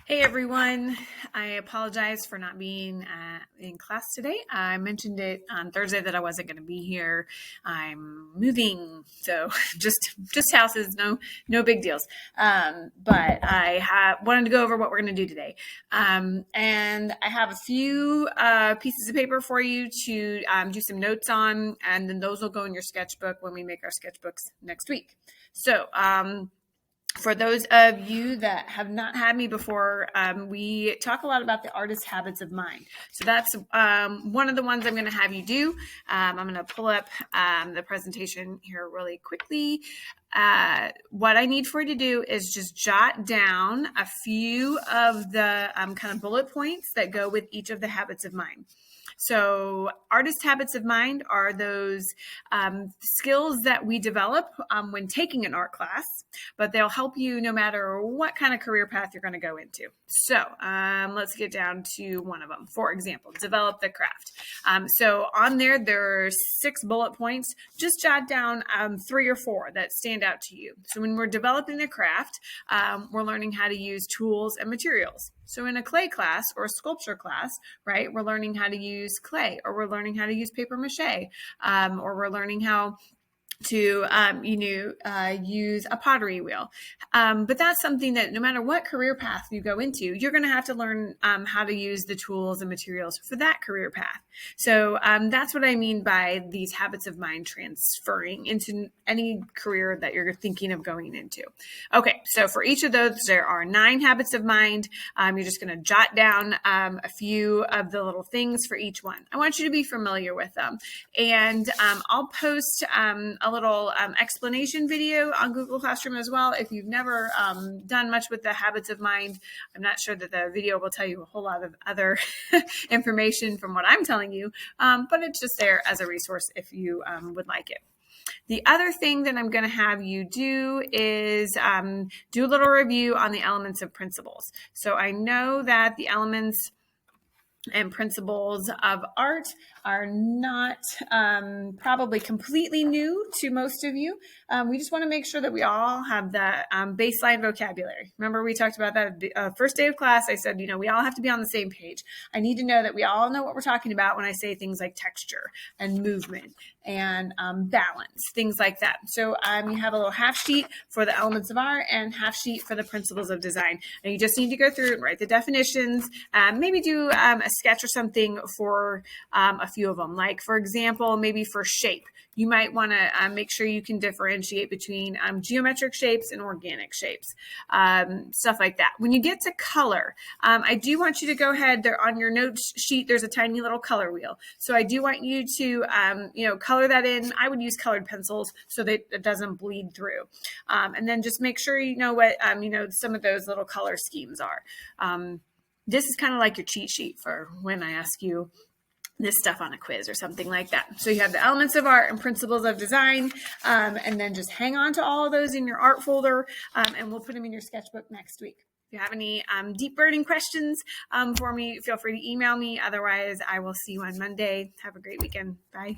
Hey everyone, I apologize for not being in class today. I mentioned it on Thursday that I wasn't going to be here. I'm moving, so just houses, no big deals. But I wanted to go over what we're going to do today, and I have a few pieces of paper for you to do some notes on, and then those will go in your sketchbook when we make our sketchbooks next week. So. For those of you that have not had me before, we talk a lot about the artist's habits of mind. So that's one of the ones I'm going to have you do. I'm going to pull up the presentation here really quickly. What I need for you to do is just jot down a few of the kind of bullet points that go with each of the habits of mind. So artist habits of mind are those skills that we develop when taking an art class, but they'll help you no matter what kind of career path you're going to go into. So let's get down to one of them. For example, develop the craft. So on there are 6 bullet points. Just jot down 3 or 4 that stand out to you. So when we're developing the craft, we're learning how to use tools and materials. So in a clay class or a sculpture class, right, we're learning how to use clay, or we're learning how to use paper mache, or we're learning how to use a pottery wheel. But that's something that no matter what career path you go into, you're going to have to learn how to use the tools and materials for that career path. So that's what I mean by these habits of mind transferring into any career that you're thinking of going into. Okay, so for each of those, there are 9 habits of mind. You're just going to jot down a few of the little things for each one. I want you to be familiar with them. And I'll post a little explanation video on Google Classroom as well. If you've never done much with the habits of mind, I'm not sure that the video will tell you a whole lot of other information from what I'm telling you, but it's just there as a resource if you would like it. The other thing that I'm going to have you do is do a little review on the elements of principles. So I know that the elements and principles of art are not probably completely new to most of you. We just want to make sure that we all have that baseline vocabulary. Remember, we talked about that at the first day of class. I said, we all have to be on the same page. I need to know that we all know what we're talking about when I say things like texture and movement and balance, things like that. So you have a little half sheet for the elements of art and half sheet for the principles of design. And you just need to go through and write the definitions, maybe do a sketch or something for a few of them. Like, for example, maybe for shape, you might want to make sure you can differentiate between geometric shapes and organic shapes, stuff like that. When you get to color, I do want you to go ahead there on your notes sheet. There's a tiny little color wheel. So I do want you to, color that in. I would use colored pencils so that it doesn't bleed through. And then just make sure you know what, some of those little color schemes are. This is kind of like your cheat sheet for when I ask you this stuff on a quiz or something like that. So you have the elements of art and principles of design, and then just hang on to all of those in your art folder, and we'll put them in your sketchbook next week. If you have any deep burning questions for me, feel free to email me. Otherwise, I will see you on Monday. Have a great weekend. Bye.